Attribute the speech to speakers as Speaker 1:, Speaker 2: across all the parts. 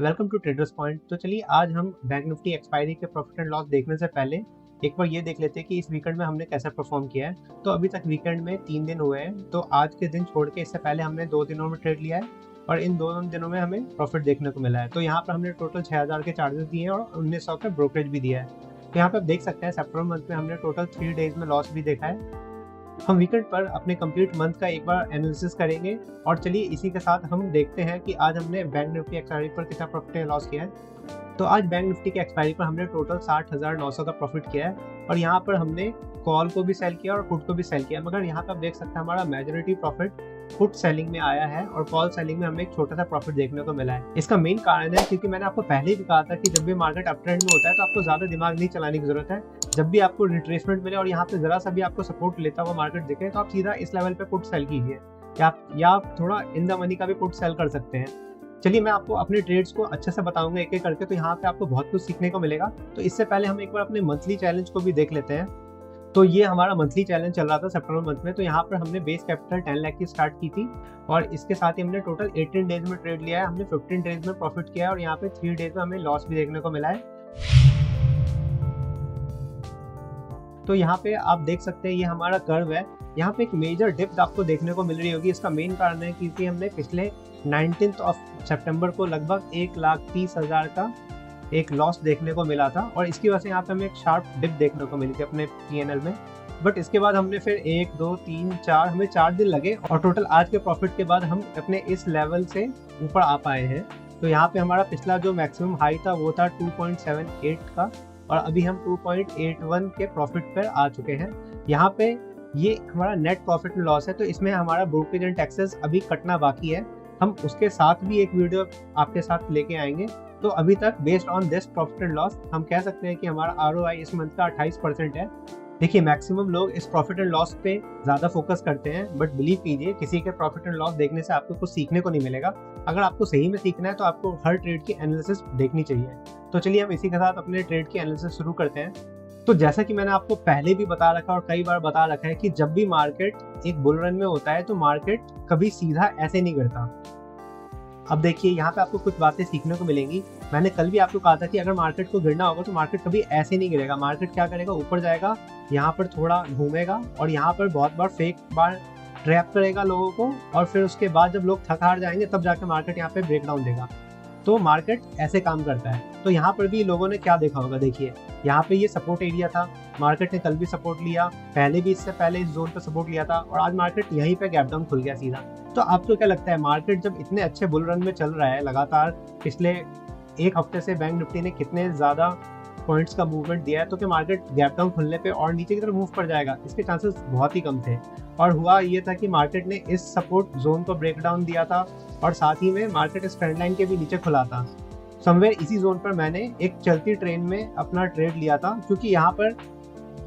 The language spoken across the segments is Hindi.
Speaker 1: Welcome to traders point. तो चलिए आज हम बैंक निफ्टी एक्सपायरी के प्रॉफिट एंड लॉस देखने से पहले एक बार ये देख लेते हैं कि इस वीकेंड में हमने कैसा परफॉर्म किया है। तो अभी तक वीकेंड में 3 दिन हुए हैं, तो आज के दिन छोड़ के इससे पहले हमने 2 दिनों में ट्रेड लिया है और इन 2 दिनों में हमें प्रॉफिट देखने को मिला है। तो यहाँ पर हमने टोटल 6000 के चार्जेस दिए हैं और 1900 का ब्रोकरेज भी दिया है। तो यहाँ पे आप देख सकते हैं सितंबर मंथ में हमने टोटल 3 डेज में लॉस भी देखा है। हम वीकेंड पर अपने कंप्लीट मंथ का एक बार एनालिसिस करेंगे और चलिए इसी के साथ हम देखते हैं कि आज हमने बैंक निफ्टी एक्सपायरी पर कितना प्रॉफिट या लॉस किया है। तो आज बैंक निफ्टी के एक्सपायरी पर हमने टोटल 60,900 का प्रॉफिट किया है और यहाँ पर हमने कॉल को भी सेल किया और पुट को भी सेल किया, मगर यहाँ पे आप देख सकते हैं हमारा मेजॉरिटी प्रॉफिट पुट सेलिंग में आया है और कॉल सेलिंग में हमें एक छोटा सा प्रॉफिट देखने को मिला है। इसका मेन कारण है क्योंकि मैंने आपको पहले भी कहा था कि जब भी मार्केट अप ट्रेंड में होता है तो आपको ज्यादा दिमाग नहीं चलाने की जरूरत है। जब भी आपको रिट्रेसमेंट मिले और यहाँ पे जरा सा भी आपको सपोर्ट लेता हुआ मार्केट दिखे तो आप सीधा इस लेवल पे पुट सेल कीजिए या आप थोड़ा इन द मनी का भी पुट सेल कर सकते हैं। चलिए मैं आपको अपने ट्रेड्स को अच्छे से बताऊंगा एक एक करके, तो यहाँ पे आपको बहुत कुछ सीखने को मिलेगा। तो इससे पहले हम एक बार अपने मंथली चैलेंज को भी देख लेते हैं। तो ये हमारा मंथली चैलेंज चल रहा था सितंबर मंथ में। तो यहाँ पर हमने बेस कैपिटल 10 लाख की स्टार्ट की थी और इसके साथ ही हमने टोटल 18 डेज में ट्रेड लिया है। हमने 15 डेज में प्रॉफिट किया है और यहाँ पे 3 डेज में हमें लॉस भी देखने को मिला है। तो यहाँ पे आप देख सकते हैं ये हमारा कर्व है। यहाँ पे एक मेजर डिप आपको देखने को मिल रही होगी। इसका मेन कारण है क्योंकि हमने पिछले 19 सितंबर को लगभग 1,30,000 का एक लॉस देखने को मिला था और इसकी वजह से यहाँ पे हमें एक शार्प डिप देखने को मिली थी अपने PNL में। बट इसके बाद हमने फिर 1 2 3 4 हमें 4 दिन लगे और टोटल आज के प्रॉफिट के बाद हम अपने इस लेवल से ऊपर आ पाए हैं। तो यहाँ पे हमारा पिछला जो मैक्सिमम हाई था वो था 2.78 का और अभी हम 2.81 के प्रॉफिट पर आ चुके हैं। यहाँ पे ये हमारा नेट प्रॉफिट एंड लॉस है, तो इसमें हमारा ब्रोकरेज एंड टैक्सेस अभी कटना बाकी है। हम उसके साथ भी एक वीडियो आपके साथ लेके आएंगे। तो अभी तक based on this profit and loss हम कह सकते हैं कि हमारा ROI इस मंथ का 28% है। देखिए मैक्सिमम लोग इस प्रॉफिट एंड लॉस पे ज्यादा फोकस करते हैं, बट बिलीव कीजिए किसी के प्रॉफिट एंड लॉस देखने से आपको कुछ सीखने को नहीं मिलेगा। अगर आपको सही में सीखना है तो आपको हर ट्रेड की एनालिसिस देखनी चाहिए। तो चलिए हम इसी के साथ अपने ट्रेड की एनालिसिस शुरू करते हैं। तो जैसा कि मैंने आपको पहले भी बता रखा और कई बार बता रखा है कि जब भी मार्केट एक बुल रन में होता है तो मार्केट कभी सीधा ऐसे नहीं गिरता। अब देखिए यहाँ पे आपको कुछ बातें सीखने को मिलेंगी। मैंने कल भी आपको कहा था कि अगर मार्केट को गिरना होगा तो मार्केट कभी ऐसे नहीं गिरेगा। मार्केट क्या करेगा, ऊपर जाएगा, यहाँ पर थोड़ा घूमेगा और यहाँ पर बहुत बार फेक बार ट्रैप करेगा लोगों को और फिर उसके बाद जब लोग थक हार जाएंगे तब जाके मार्केट यहाँ पे ब्रेक डाउन देगा। तो मार्केट ऐसे काम करता है। तो यहाँ पर भी लोगों ने क्या देखा होगा, देखिए यहाँ पे ये सपोर्ट एरिया था, मार्केट ने कल भी सपोर्ट लिया, पहले भी इससे पहले इस जोन पे सपोर्ट लिया था और आज मार्केट यहीं पे गैप डाउन खुल गया सीधा। तो आपको क्या लगता है, मार्केट जब इतने अच्छे बुल रन में चल रहा है लगातार पिछले एक हफ्ते से बैंक निफ्टी ने कितने ज्यादा पॉइंट्स का मूवमेंट दिया है, तो क्या मार्केट गैप डाउन खुलने पे और नीचे की तरफ मूव कर जाएगा? इसके चांसेस बहुत ही कम थे। और हुआ ये था कि मार्केट ने इस सपोर्ट जोन को ब्रेक डाउन दिया था और साथ ही में मार्केट इस ट्रेंड लाइन के भी नीचे खुला था। समवेयर इसी जोन पर मैंने एक चलती ट्रेन में अपना ट्रेड लिया था क्योंकि यहाँ पर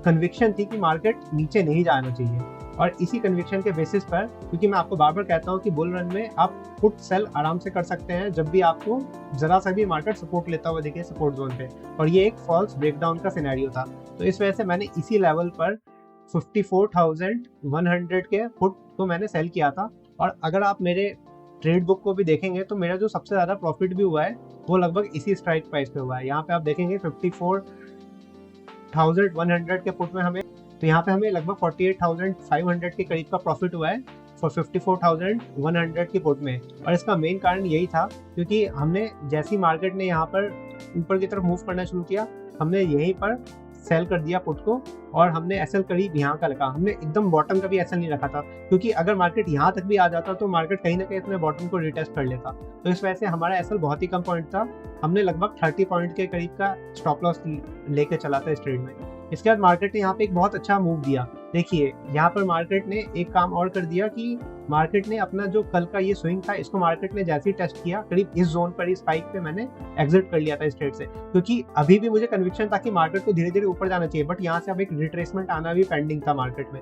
Speaker 1: कन्विक्शन थी कि मार्केट नीचे नहीं जाना चाहिए। और इसी कन्विक्शन के बेसिस पर, क्योंकि मैं आपको बार बार कहता हूँ कि बुल रन में आप पुट सेल आराम से कर सकते हैं जब भी आपको जरा सा भी मार्केट सपोर्ट लेता हुआ दिखे सपोर्ट जोन पे, और ये एक फॉल्स ब्रेकडाउन का सिनेरियो था। तो इस वजह से मैंने इसी लेवल पर 54,100 के पुट को मैंने सेल किया था। और अगर आप मेरे ट्रेड बुक को भी देखेंगे तो मेरा जो सबसे ज्यादा प्रॉफिट भी हुआ है वो लगभग इसी स्ट्राइक प्राइस पे हुआ है। यहाँ पे आप देखेंगे 54,100 के पुट में हमें, तो यहाँ पे हमें लगभग 48,500 के करीब का प्रॉफिट हुआ है फॉर 54,100 की पुट में। और इसका मेन कारण यही था क्योंकि हमने जैसी मार्केट ने यहाँ पर ऊपर की तरफ मूव करना शुरू किया, हमने यहीं पर सेल कर दिया पुट को और हमने एसएल करीब यहाँ का रखा। हमने एकदम बॉटम का भी एसएल नहीं रखा था क्योंकि अगर मार्केट यहाँ तक भी आ जाता तो मार्केट कहीं ना कहीं अपने बॉटम को रिटेस्ट कर लेता। तो इस वजह से हमारा एसएल बहुत ही कम पॉइंट था। हमने लगभग 30 पॉइंट के करीब का स्टॉप लॉस लेके चला था इस ट्रेड में। इसके बाद मार्केट ने यहाँ पे एक बहुत अच्छा मूव दिया। देखिए यहाँ पर मार्केट ने एक काम और कर दिया कि मार्केट ने अपना जो कल का ये स्विंग था इसको मार्केट ने जैसे ही टेस्ट किया करीब इस जोन पर, इस स्पाइक पे मैंने एग्जिट कर लिया था इस ट्रेड से, क्योंकि अभी भी मुझे कन्विक्शन था कि मार्केट को धीरे धीरे ऊपर जाना चाहिए। बट यहाँ से अब एक रिट्रेसमेंट आना भी पेंडिंग था मार्केट में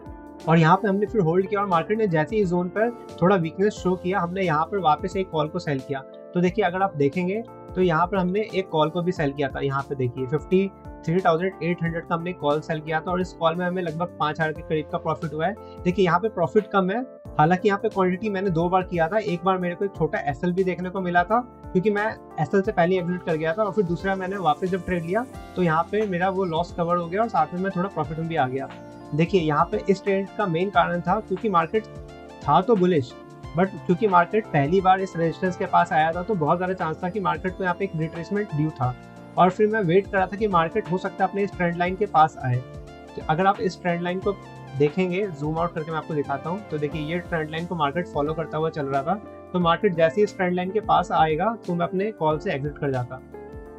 Speaker 1: और यहाँ पे हमने फिर होल्ड किया और मार्केट ने जैसे ही जोन पर थोड़ा वीकनेस शो किया हमने यहाँ पर वापस एक कॉल को सेल किया। तो देखिए अगर आप देखेंगे तो यहाँ पर हमने एक कॉल को भी सेल किया था। यहाँ पे देखिए 53,800 का हमने कॉल सेल किया था और इस कॉल में हमें लगभग 5,000 के करीब का प्रॉफिट हुआ है। देखिए यहाँ पे प्रॉफिट कम है, हालांकि यहाँ पे क्वांटिटी मैंने 2 बार किया था। एक बार मेरे को एक छोटा एसएल भी देखने को मिला था क्योंकि मैं एसएल से पहले एग्जिट कर गया था, और फिर दूसरा मैंने वापस जब ट्रेड लिया तो यहाँ पे मेरा वो लॉस कवर हो गया और साथ में मैं थोड़ा प्रॉफिट में भी आ गया। देखिए यहाँ पे इस ट्रेड का मेन कारण था क्योंकि मार्केट था तो बुलिश, बट क्योंकि मार्केट पहली बार इस रेजिस्टेंस के पास आया था तो बहुत ज़्यादा चांस था कि मार्केट को यहाँ पे एक रिट्रेसमेंट ड्यू था, और फिर मैं वेट कर रहा था कि मार्केट हो सकता है अपने इस ट्रेंड लाइन के पास आए। तो अगर आप इस ट्रेंड लाइन को देखेंगे, जूम आउट करके मैं आपको दिखाता हूँ, तो देखिए ये ट्रेंड लाइन को मार्केट फॉलो करता हुआ चल रहा था। तो मार्केट जैसे ही इस ट्रेंड लाइन के पास आएगा तो मैं अपने कॉल से एग्जिट कर जाता,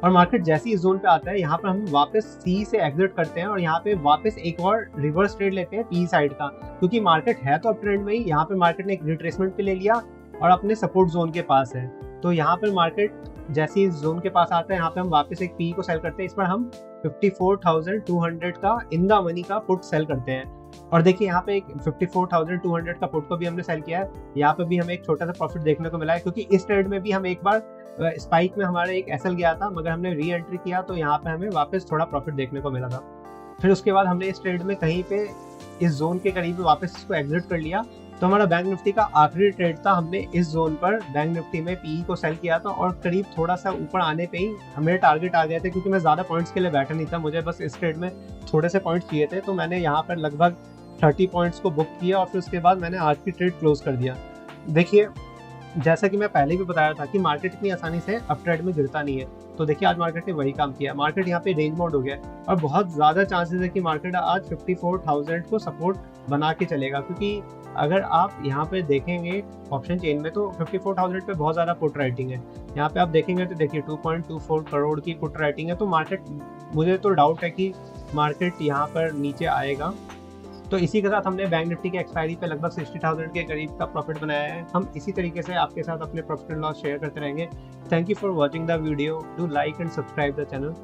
Speaker 1: और मार्केट जैसे ही इस जोन पे आता है यहाँ पर हम वापस सी से एग्जिट करते हैं और यहाँ पे वापस एक और रिवर्स ट्रेड लेते हैं पी साइड का, क्योंकि मार्केट है तो अप ट्रेंड में ही। यहाँ पे मार्केट ने एक रिट्रेसमेंट पे ले लिया और अपने सपोर्ट जोन के पास है। तो यहाँ पर मार्केट जैसे ही इस जोन के पास आता है यहाँ पे हम वापस एक पी को सेल करते हैं। इस पर हम 54,200 का इन द मनी का पुट सेल करते हैं, और देखिए यहाँ पे एक 54,200 का पुट को भी हमने सेल किया है। यहाँ पे भी हमें एक छोटा सा प्रॉफिट देखने को मिला है क्योंकि इस ट्रेड में भी हम एक बार स्पाइक में हमारा एक एसएल गया था, मगर हमने री एंट्री किया तो यहाँ पे हमें वापस थोड़ा प्रॉफिट देखने को मिला था। फिर उसके बाद हमने इस ट्रेड में कहीं पे इस जोन के करीब वापस इसको एग्जिट कर लिया। तो हमारा बैंक निफ्टी का आखिरी ट्रेड था, हमने इस जोन पर बैंक निफ्टी में पीई को सेल किया था, और करीब थोड़ा सा ऊपर आने पे ही हमें टारगेट आ गए थे क्योंकि मैं ज़्यादा पॉइंट्स के लिए बैठा नहीं था, मुझे बस इस ट्रेड में थोड़े से पॉइंट्स चाहिए थे। तो मैंने यहाँ पर लगभग 30 पॉइंट्स को बुक किया और फिर उसके बाद मैंने आज की ट्रेड क्लोज कर दिया। देखिए जैसा कि मैं पहले भी बताया था कि मार्केट इतनी आसानी से अप ट्रेड में गिरता नहीं है, तो देखिए आज मार्केट ने वही काम किया। मार्केट यहाँ पे रेंज मोड हो गया और बहुत ज़्यादा चांसेस है कि मार्केट आज 54,000 को सपोर्ट बना के चलेगा, क्योंकि अगर आप यहाँ पे देखेंगे ऑप्शन चेन में तो 54,000 पे बहुत ज़्यादा पुट राइटिंग है। यहाँ पे आप देखेंगे तो देखिए 2.24 करोड़ की पुट राइटिंग है। तो मार्केट, मुझे तो डाउट है कि मार्केट यहाँ पर नीचे आएगा। तो इसी के साथ हमने बैंक निफ्टी के एक्सपायरी पे लगभग 60,000 के करीब का प्रॉफिट बनाया है। हम इसी तरीके से आपके साथ अपने प्रॉफिट एंड लॉस शेयर करते रहेंगे। Thank you for watching the video, do like and subscribe the channel.